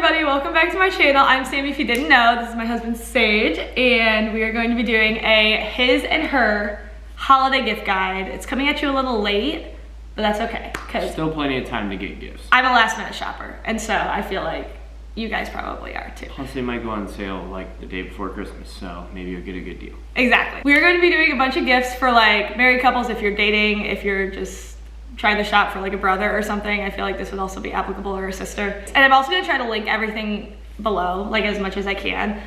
everybody, welcome back to my channel. I'm Sammy, if you didn't know. This is my husband Sage, and we are going to be doing a his and her holiday gift guide. It's coming at you a little late, but that's okay, because still plenty of time to get gifts. I'm a last minute shopper, and so I feel like you guys probably are too. Plus they might go on sale like the day before Christmas, so maybe you'll get a good deal. Exactly. We're going to be doing a bunch of gifts for like married couples, if you're dating, if you're just trying to shop for like a brother or something. I feel like this would also be applicable, or a sister. And I'm also gonna try to link everything below, like as much as I can.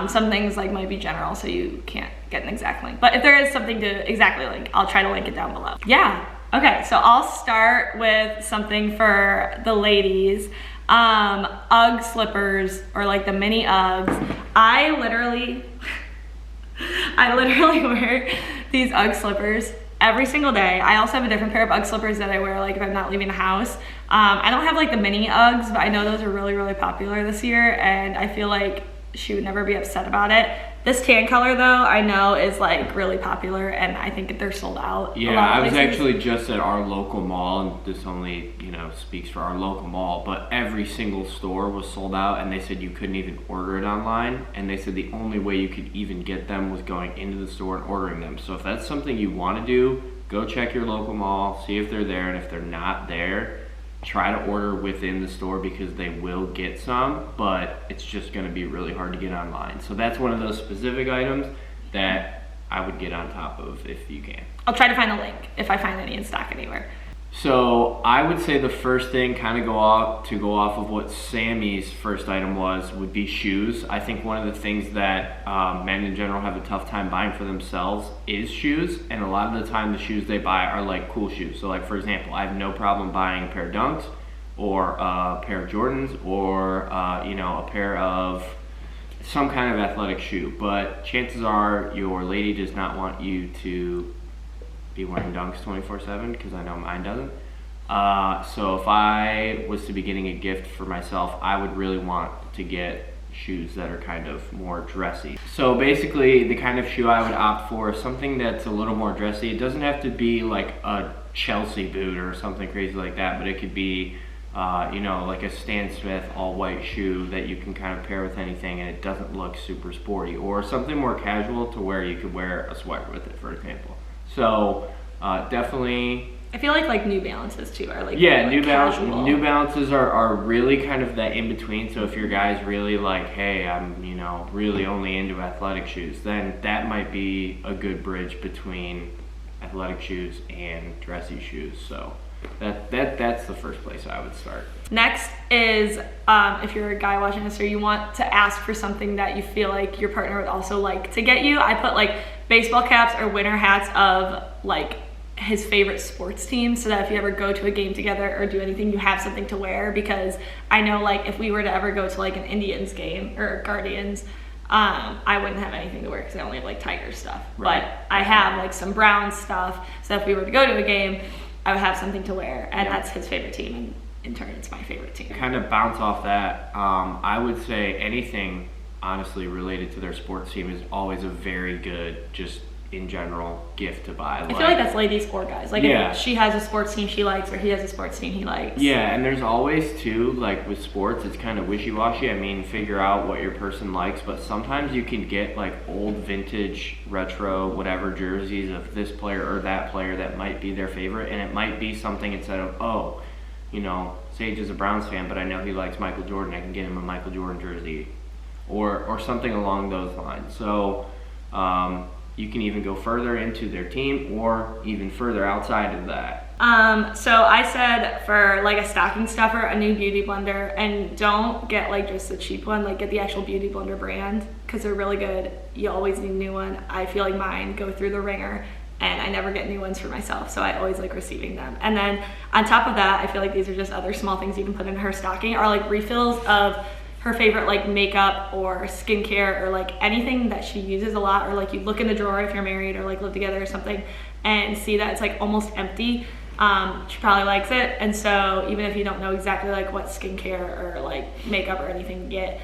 Some things like might be general, so you can't get an exact link. But if there is something to exactly link, I'll try to link it down below. Yeah, okay, so I'll start with something for the ladies. Ugg slippers, or like the mini Uggs. I literally wear these Ugg slippers every single day. I also have a different pair of Ugg slippers that I wear like if I'm not leaving the house. I don't have like the mini Uggs, but I know those are really popular this year, and I feel like she would never be upset about it. This tan color though, I know is like really popular, and I think they're sold out. Yeah, I was actually just at our local mall, and this only, you know, speaks for our local mall, but every single store was sold out, and they said you couldn't even order it online, and they said the only way you could even get them was going into the store and ordering them. So if that's something you want to do, go check your local mall, see if they're there, and if they're not there, try to order within the store, because they will get some, but it's just going to be really hard to get online. So that's one of those specific items that I would get on top of if you can. I'll try to find a link if I find any in stock anywhere. So I would say the first thing, kind of go off of what Sammy's first item was, would be shoes. I think one of the things that men in general have a tough time buying for themselves is shoes, and a lot of the time the shoes they buy are like cool shoes. So like for example, I have no problem buying a pair of Dunks, or a pair of Jordans, or you know, a pair of some kind of athletic shoe, but chances are your lady does not want you to be wearing Dunks 24/7, because I know mine doesn't. So if I was to be getting a gift for myself, I would really want to get shoes that are kind of more dressy. So basically the kind of shoe I would opt for is something that's a little more dressy. It doesn't have to be like a Chelsea boot or something crazy like that, but it could be you know, like a Stan Smith all white shoe that you can kind of pair with anything, and it doesn't look super sporty, or something more casual to where you could wear a sweater with it, for example. So definitely, I feel like New Balances too are like, yeah, like New Balances are really kind of that in between. So if your guy's really like, hey, I'm, you know, really only into athletic shoes, then that might be a good bridge between athletic shoes and dressy shoes. So that's the first place I would start. Next is if you're a guy watching this, or you want to ask for something that you feel like your partner would also like to get you, I put like baseball caps or winter hats of like his favorite sports team, so that if you ever go to a game together or do anything, you have something to wear. Because I know like if we were to ever go to like an Indians game or Guardians, I wouldn't have anything to wear because I only have like Tigers stuff. Right. But I have like some Browns stuff, so if we were to go to a game, I would have something to wear, and that's his favorite team, and in turn it's my favorite team. Kind of bounce off that, I would say anything honestly related to their sports team is always a very good, just in general, gift to buy. I feel like that's ladies or guys. Like if she has a sports team she likes, or he has a sports team he likes. Yeah, and there's always too, like with sports, it's kind of wishy-washy. I mean, figure out what your person likes, but sometimes you can get like old vintage, retro, whatever jerseys of this player or that player that might be their favorite, and it might be something instead of, oh, you know, Sage is a Browns fan, but I know he likes Michael Jordan, I can get him a Michael Jordan jersey, or something along those lines. So you can even go further into their team, or even further outside of that. So I said for like a stocking stuffer, a new beauty blender, and don't get like just the cheap one, like get the actual beauty blender brand, because they're really good. You always need a new one. I feel like mine go through the ringer, and I never get new ones for myself, so I always like receiving them. And then on top of that, I feel like these are just other small things you can put in her stocking, are like refills of her favorite like makeup or skincare, or like anything that she uses a lot, or like you look in the drawer if you're married or like live together or something and see that it's like almost empty. She probably likes it, and so even if you don't know exactly like what skincare or like makeup or anything to get,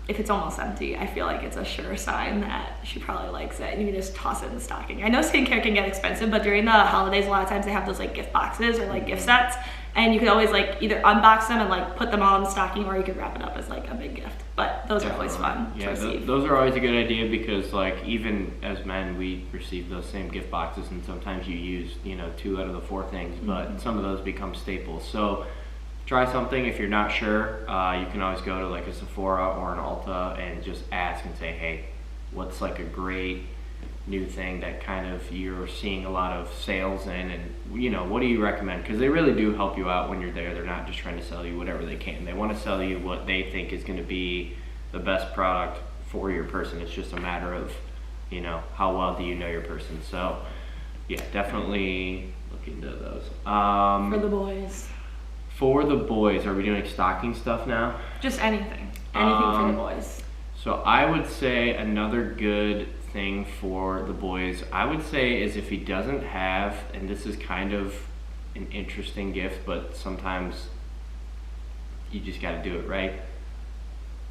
if it's almost empty, I feel like it's a sure sign that she probably likes it, and you can just toss it in the stocking. I know skincare can get expensive, but during the holidays a lot of times they have those like gift boxes or like gift sets, And you could always like either unbox them and like put them all in the stocking, or you could wrap it up as like a big gift. But those are always fun to receive. Those are always a good idea, because like even as men, we receive those same gift boxes, and sometimes you use 2 out of the 4 things, but some of those become staples. So try something. If you're not sure, you can always go to like a Sephora or an Ulta and just ask and say, hey, what's like a great new thing that kind of you're seeing a lot of sales in, and what do you recommend? Because they really do help you out when you're there. They're not just trying to sell you whatever they can. They want to sell you what they think is going to be the best product for your person. It's just a matter of how well do you know your person. So yeah, definitely look into those. For the boys. For the boys, are we doing stocking stuff now? Just anything for the boys. So I would say another good thing for the boys, I would say, is if he doesn't have, and this is kind of an interesting gift, but sometimes you just got to do it, right?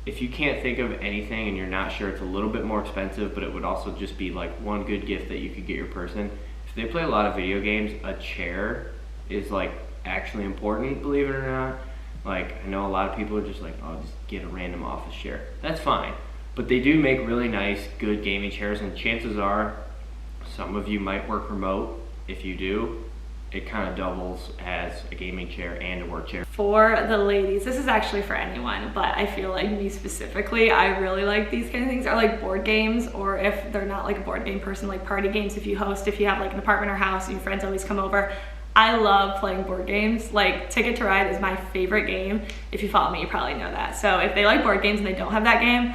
If you can't think of anything and you're not sure, it's a little bit more expensive, but it would also just be like one good gift that you could get your person. If they play a lot of video games, a chair is like actually important, believe it or not. Like, I know a lot of people are just like, oh, just get a random office chair. That's fine. But they do make really nice, good gaming chairs, and chances are some of you might work remote. If you do, it kind of doubles as a gaming chair and a work chair. For the ladies, this is actually for anyone, but I feel like me specifically, I really like these kind of things, are like board games, or if they're not like a board game person, like party games. If you have like an apartment or house and your friends always come over, I love playing board games. Like Ticket to Ride is my favorite game. If you follow me, you probably know that. So if they like board games and they don't have that game,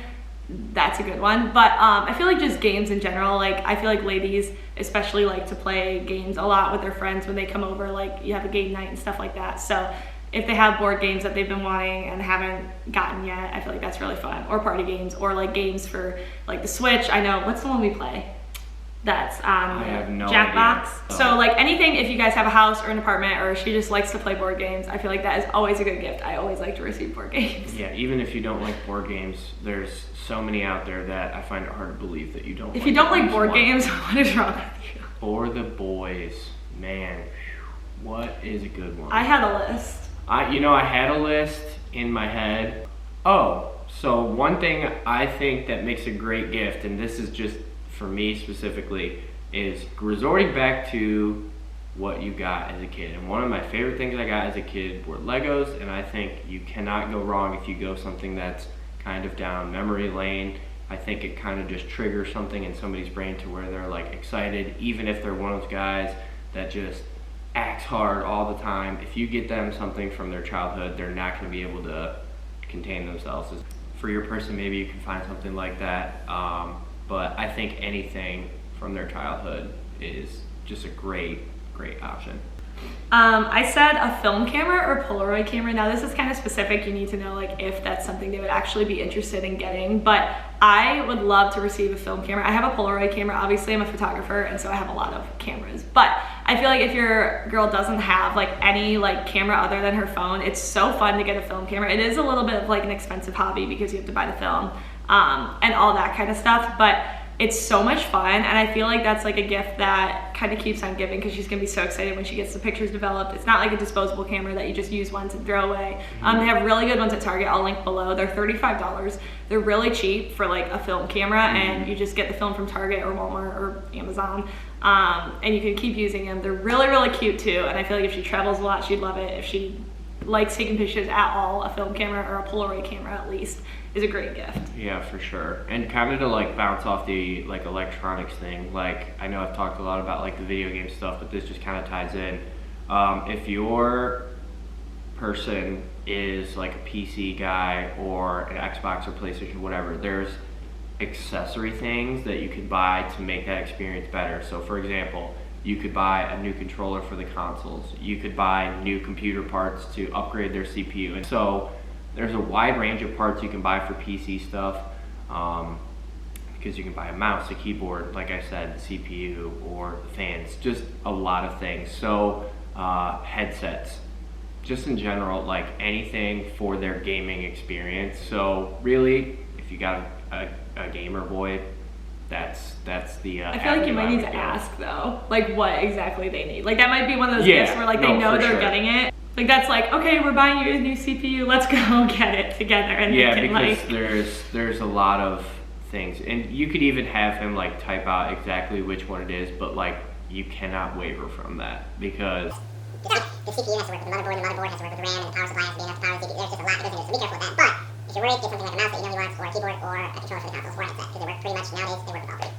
that's a good one. But I feel like just games in general, like I feel like ladies especially like to play games a lot with their friends when they come over, like you have a game night and stuff like that. So if they have board games that they've been wanting and haven't gotten yet, I feel like that's really fun. Or party games, or like games for like the Switch. I know, what's the one we play? That's I have no Jackbox. idea. So like anything, if you guys have a house or an apartment, or she just likes to play board games, I feel like that is always a good gift. I always like to receive board games. Yeah, even if you don't like board games, there's so many out there that I find it hard to believe that you don't. If you don't like board games, what is wrong with you? For the boys, man, what is a good one? I had a list. I had a list in my head. Oh, so one thing I think that makes a great gift, and this is just for me specifically, is resorting back to what you got as a kid. And one of my favorite things I got as a kid were Legos, and I think you cannot go wrong if you go something that's kind of down memory lane. I think it kind of just triggers something in somebody's brain to where they're like excited, even if they're one of those guys that just acts hard all the time. If you get them something from their childhood, they're not going to be able to contain themselves. For your person, maybe you can find something like that. But I think anything from their childhood is just a great option. I said a film camera or Polaroid camera. Now this is kind of specific. You need to know like if that's something they would actually be interested in getting, but I would love to receive a film camera. I have a Polaroid camera. Obviously I'm a photographer, and so I have a lot of cameras, but I feel like if your girl doesn't have like any like camera other than her phone, it's so fun to get a film camera. It is a little bit of like an expensive hobby because you have to buy the film and all that kind of stuff, but it's so much fun, and I feel like that's like a gift that kind of keeps on giving, because she's gonna be so excited when she gets the pictures developed. It's not like a disposable camera that you just use once and throw away. They have really good ones at Target. I'll link below. They're $35. They're really cheap for like a film camera, and you just get the film from Target or Walmart or Amazon, and you can keep using them. They're really cute too, and I feel like if she travels a lot, she'd love it. If she likes taking pictures at all, a film camera or a Polaroid camera at least is a great gift. Yeah, for sure. And kind of to like bounce off the like electronics thing, like I know I've talked a lot about like the video game stuff, but this just kind of ties in. If your person is like a PC guy or an Xbox or PlayStation, whatever, there's accessory things that you could buy to make that experience better. So for example, you could buy a new controller for the consoles. You could buy new computer parts to upgrade their CPU. And so there's a wide range of parts you can buy for PC stuff, because you can buy a mouse, a keyboard, like I said, the CPU, or the fans, just a lot of things. So headsets, just in general, like anything for their gaming experience. So really, if you got a gamer boy, that's the I feel like you might need to ask though, like what exactly they need. Like that might be one of those gifts where like they know they're getting it. Like that's like, okay, we're buying you a new CPU, let's go get it together. And yeah, because there's a lot of things, and you could even have him like type out exactly which one it is, but like you cannot waver from that because the CPU has to work with the motherboard has to work with the RAM, and the power supply has to be enough power. There's just a lot that goes into it, so be careful with that. But if you're worried, get something like a mouse that you know you want, or a keyboard, or a controller for the consoles, or a headset, because they work pretty much nowadays. They work with all three.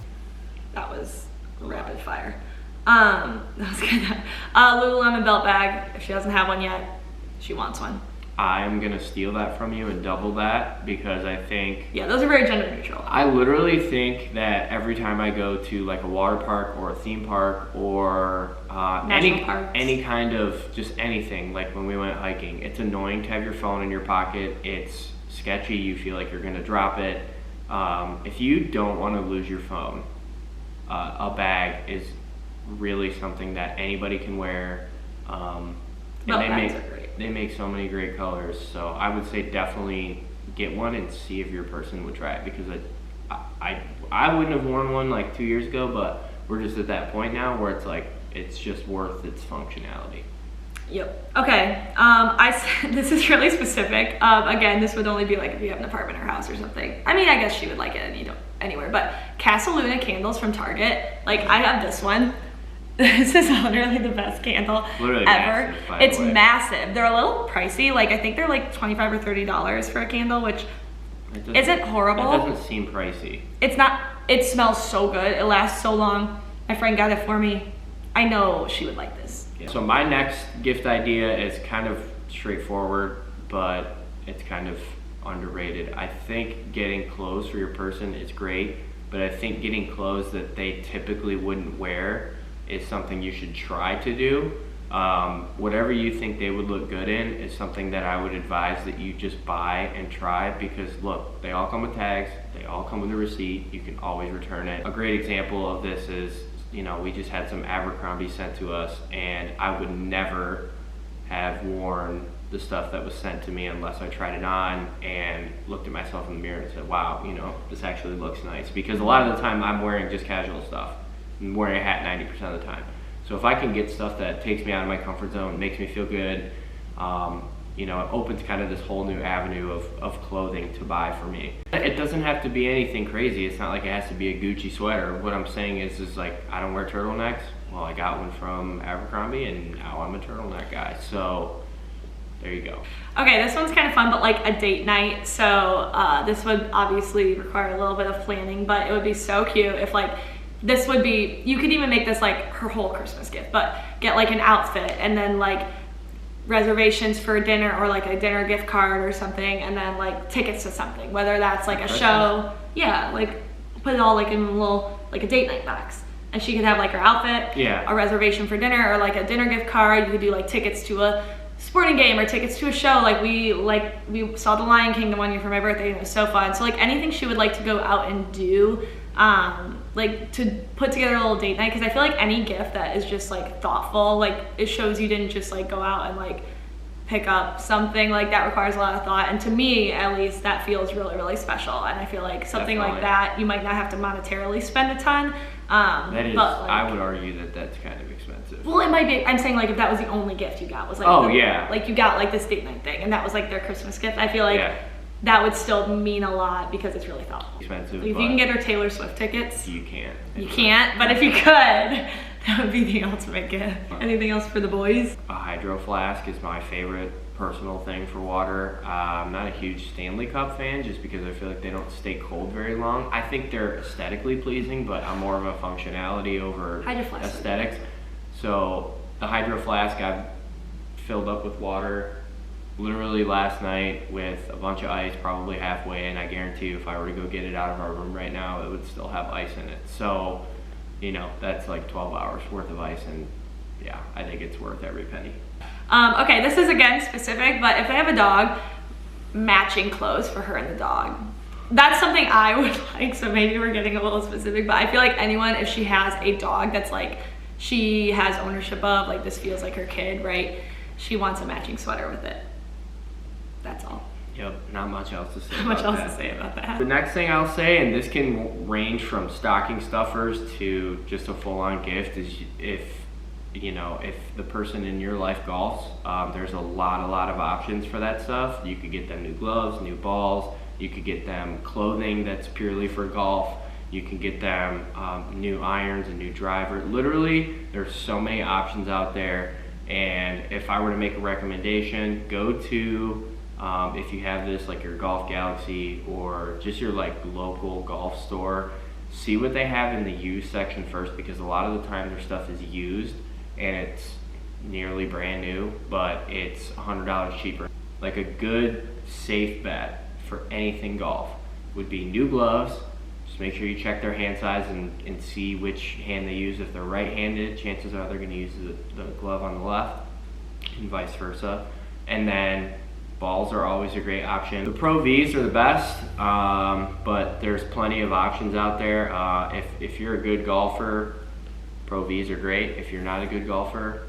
That was rapid fire. That was good. Lululemon belt bag. If she doesn't have one yet, she wants one. I'm gonna steal that from you and double that because I think those are very gender neutral. I literally think that every time I go to like a water park or a theme park or any kind of just anything, like when we went hiking, it's annoying to have your phone in your pocket. It's sketchy. You feel like you're gonna drop it. If you don't want to lose your phone, a bag is really something that anybody can wear. And they make so many great colors, so I would say definitely get one and see if your person would try it, because I wouldn't have worn one like 2 years ago, but we're just at that point now where it's like it's just worth its functionality. Yep. Okay. This is really specific. Again, this would only be like if you have an apartment or house or something. I mean, I guess she would like it anywhere. But Casa Luna candles from Target. Like I have this one. This is literally the best candle ever. Massive, it's massive. They're a little pricey. Like I think they're like $25 or $30 for a candle, which isn't horrible. It doesn't seem pricey. It's not. It smells so good. It lasts so long. My friend got it for me. I know she would like this. Yeah. So my next gift idea is kind of straightforward, but it's kind of underrated. I think getting clothes for your person is great, but I think getting clothes that they typically wouldn't wear is something you should try to do. Whatever you think they would look good in is something that I would advise that you just buy and try, because look, they all come with tags, they all come with a receipt, you can always return it. A great example of this is, we just had some Abercrombie sent to us, and I would never have worn the stuff that was sent to me unless I tried it on and looked at myself in the mirror and said, wow, this actually looks nice, because a lot of the time I'm wearing just casual stuff. I'm wearing a hat 90% of the time. So if I can get stuff that takes me out of my comfort zone, makes me feel good, it opens kind of this whole new avenue of clothing to buy for me. It doesn't have to be anything crazy. It's not like it has to be a Gucci sweater. What I'm saying is like, I don't wear turtlenecks. Well, I got one from Abercrombie and now I'm a turtleneck guy. So there you go. Okay, this one's kind of fun, but like a date night. So this would obviously require a little bit of planning, but it would be so cute if like, this would be, you could even make this like her whole Christmas gift, but get like an outfit and then like reservations for dinner or like a dinner gift card or something, and then like tickets to something, whether that's like a show, like put it all like in a little, like a date night box. And she could have like her outfit, a reservation for dinner, or like a dinner gift card. You could do like tickets to a sporting game or tickets to a show. Like we saw The Lion King the one year for my birthday and it was so fun. So like anything she would like to go out and do, like to put together a little date night, because I feel like any gift that is just like thoughtful, like it shows you didn't just like go out and like pick up something, like that requires a lot of thought, and to me at least that feels really, really special. And I feel like something like that you might not have to monetarily spend a ton, that is, but like, I would argue that that's kind of expensive. Well, it might be. I'm saying like if that was the only gift you got, was like like you got like this date night thing and that was like their Christmas gift, I feel like that would still mean a lot because it's really thoughtful. Expensive. Like if you can get her Taylor Swift tickets. You can't. You can't, but if you could, that would be the ultimate gift. Anything else for the boys? A hydro flask is my favorite personal thing for water. I'm not a huge Stanley Cup fan just because I feel like they don't stay cold very long. I think they're aesthetically pleasing, but I'm more of a functionality over aesthetics. So the hydro flask I've filled up with water literally last night with a bunch of ice, probably halfway, and I guarantee you if I were to go get it out of our room right now, it would still have ice in it. So, that's like 12 hours worth of ice, and yeah, I think it's worth every penny. Okay, this is again specific, but if they have a dog, matching clothes for her and the dog. That's something I would like, so maybe we're getting a little specific, but I feel like anyone, if she has a dog that's like, she has ownership of, like this feels like her kid, right? She wants a matching sweater with it. That's all. Yep, not much else to say about that. Not much else to say about that. The next thing I'll say, and this can range from stocking stuffers to just a full-on gift, is if you know, if the person in your life golfs, there's a lot of options for that stuff. You could get them new gloves, new balls. You could get them clothing that's purely for golf. You can get them new irons, a new driver. Literally, there's so many options out there. And if I were to make a recommendation, go to, if you have this, like your Golf Galaxy or just your like local golf store, see what they have in the used section first, because a lot of the time their stuff is used and it's nearly brand new, but it's $100 cheaper. Like a good safe bet for anything golf would be new gloves. Just make sure you check their hand size and see which hand they use. If they're right-handed, chances are they're going to use the glove on the left and vice versa. And then balls are always a great option. The Pro Vs are the best, but there's plenty of options out there. If you're a good golfer, Pro Vs are great. If you're not a good golfer,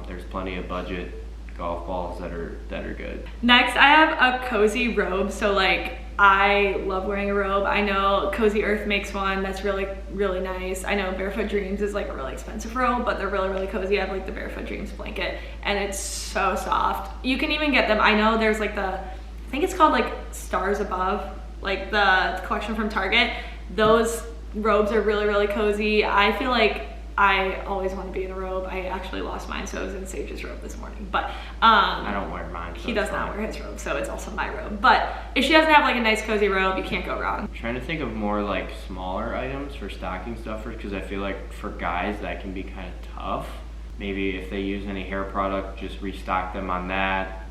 there's plenty of budget golf balls that are good. Next, I have a cozy robe. So like, I love wearing a robe. I know Cozy Earth makes one that's really nice. I know Barefoot Dreams is like a really expensive robe, but they're really cozy. I have like the Barefoot Dreams blanket, and it's so soft. You can even get them, I know there's like I think it's called like Stars Above, like the collection from Target. Those robes are really cozy. I feel like I always want to be in a robe. I actually lost mine, so I was in Sage's robe this morning. But I don't wear mine. So he does not wear his robe, so it's also my robe. But if she doesn't have like a nice cozy robe, you can't go wrong. I'm trying to think of more like smaller items for stocking stuffers, because I feel like for guys that can be kind of tough. Maybe if they use any hair product, just restock them on that.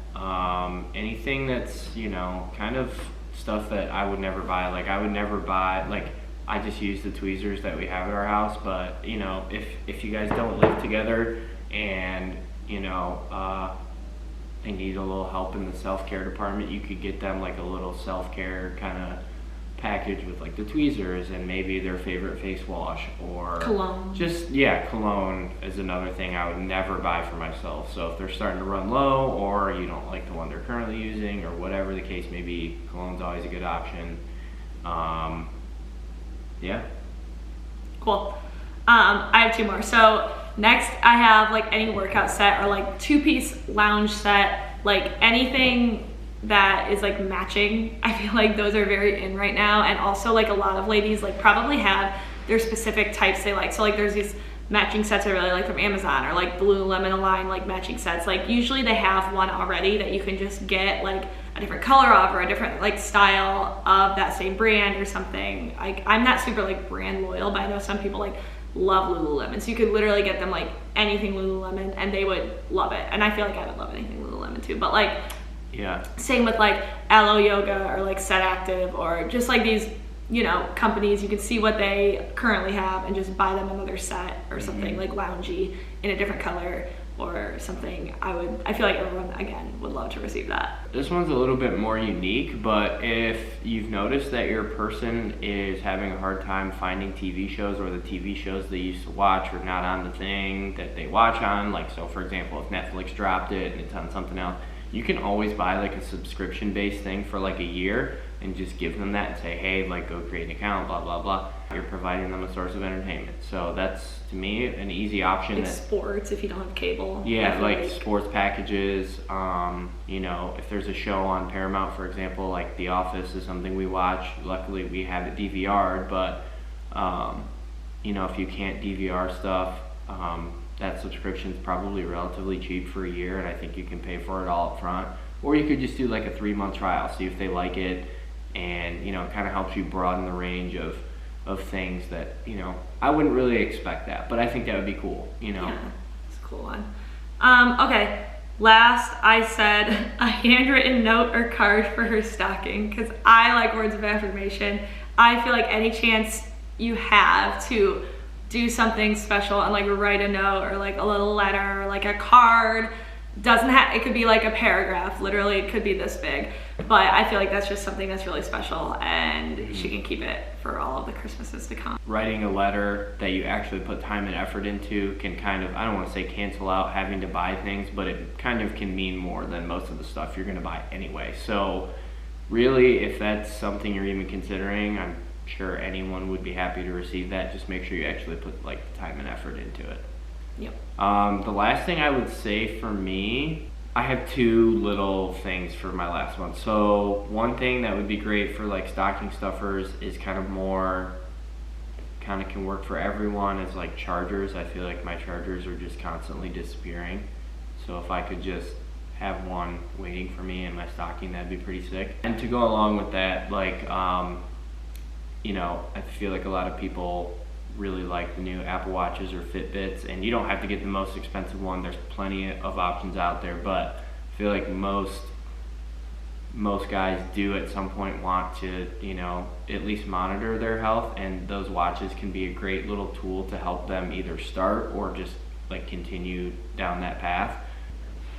Anything that's, you know, kind of stuff that I would never buy. Like I would never buy, like, I just use the tweezers that we have at our house, but you know, if you guys don't live together and you know they need a little help in the self-care department, you could get them like a little self-care kind of package with like the tweezers and maybe their favorite face wash or cologne. Just, yeah, cologne is another thing I would never buy for myself. So if they're starting to run low, or you don't like the one they're currently using, or whatever the case may be, cologne's always a good option. Yeah. Cool. I have two more. So next I have like any workout set or like two-piece lounge set, like anything that is like matching. I feel like those are very in right now. And also like a lot of ladies like probably have their specific types they like. So like there's these matching sets I really like from Amazon, or like Lululemon Align like matching sets. Like usually they have one already that you can just get like a different color of or a different like style of that same brand or something. Like I'm not super like brand loyal, but I know some people like love Lululemon, so you could literally get them like anything Lululemon and they would love it. And I feel like I would love anything Lululemon too, but like yeah, same with like Alo Yoga or like Set Active or just like these, you know, companies. You can see what they currently have and just buy them another set or something like loungy in a different color or something. I feel like everyone again would love to receive that. This one's a little bit more unique, but if you've noticed that your person is having a hard time finding TV shows, or the TV shows they used to watch are not on the thing that they watch on, like, so for example, if Netflix dropped it and it's on something else, you can always buy like a subscription based thing for like a year and just give them that and say, hey, like go create an account, blah blah blah. You're providing them a source of entertainment. So that's, to me, an easy option. Like sports, if you don't have cable. Yeah, like sports packages. You know, if there's a show on Paramount, for example, like The Office is something we watch. Luckily we have it DVR'd, but you know, if you can't DVR stuff, that subscription is probably relatively cheap for a year, and I think you can pay for it all up front. Or you could just do like a 3-month trial, see if they like it, and you know, it kind of helps you broaden the range of things that, you know, I wouldn't really expect that, but I think that would be cool, you know. Yeah, it's a cool one. Okay, last I said a handwritten note or card for her stocking, because I like words of affirmation. I feel like any chance you have to do something special and like write a note or like a little letter or like a card, it could be like a paragraph, literally it could be this big, but I feel like that's just something that's really special, and she can keep it for all of the Christmases to come. Writing a letter that you actually put time and effort into can kind of, I don't want to say cancel out having to buy things, but it kind of can mean more than most of the stuff you're going to buy anyway. So really, if that's something you're even considering, I'm sure anyone would be happy to receive that. Just make sure you actually put like the time and effort into it. Yep. The last thing I would say for me, I have two little things for my last one. So one thing that would be great for like stocking stuffers is kind of can work for everyone is like chargers. I feel like my chargers are just constantly disappearing. So if I could just have one waiting for me in my stocking, that'd be pretty sick. And to go along with that, like, you know, I feel like a lot of people really like the new Apple Watches or Fitbits, and you don't have to get the most expensive one. There's plenty of options out there, but I feel like most guys do at some point want to, you know, at least monitor their health, and those watches can be a great little tool to help them either start or just like continue down that path.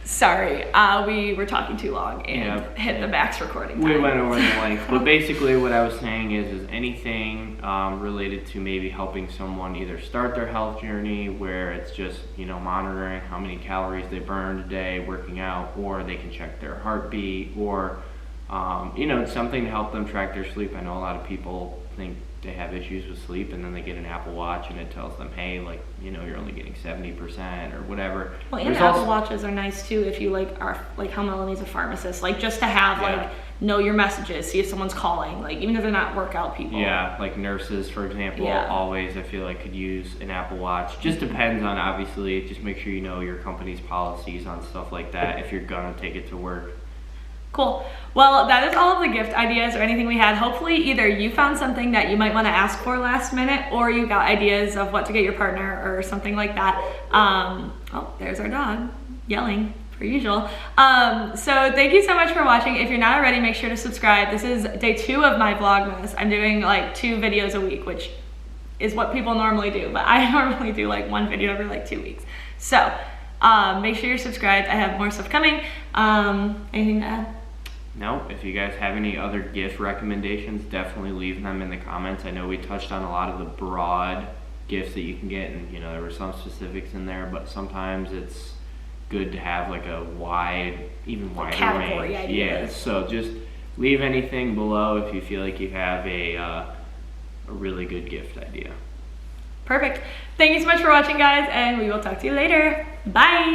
Sorry, we were talking too long and hit the max recording time. We went over the length, but basically what I was saying is anything related to maybe helping someone either start their health journey, where it's just, you know, monitoring how many calories they burned a day working out, or they can check their heartbeat, or you know, something to help them track their sleep. I know a lot of people think they have issues with sleep, and then they get an Apple Watch and it tells them, hey, like, you know, you're only getting 70% or whatever. Well, and Apple Watches are nice too if you like are like how Melanie's a pharmacist, like just to have like know your messages, see if someone's calling, like even if they're not workout people. Yeah, like nurses, for example, always I feel like could use an Apple Watch. Just depends on, obviously, just make sure you know your company's policies on stuff like that if you're gonna take it to work. Cool. Well, that is all of the gift ideas or anything we had. Hopefully either you found something that you might want to ask for last minute, or you got ideas of what to get your partner or something like that. Oh, there's our dog yelling per usual. So thank you so much for watching. If you're not already, make sure to subscribe. This is day 2 of my Vlogmas. I'm doing like 2 videos a week, which is what people normally do, but I normally do like 1 video every like 2 weeks. So make sure you're subscribed. I have more stuff coming. Anything to add? No, if you guys have any other gift recommendations, definitely leave them in the comments. I know we touched on a lot of the broad gifts that you can get, and you know, there were some specifics in there, but sometimes it's good to have like a even wider range. Yeah, so just leave anything below if you feel like you have a really good gift idea. Perfect. Thank you so much for watching, guys, and we will talk to you later. Bye.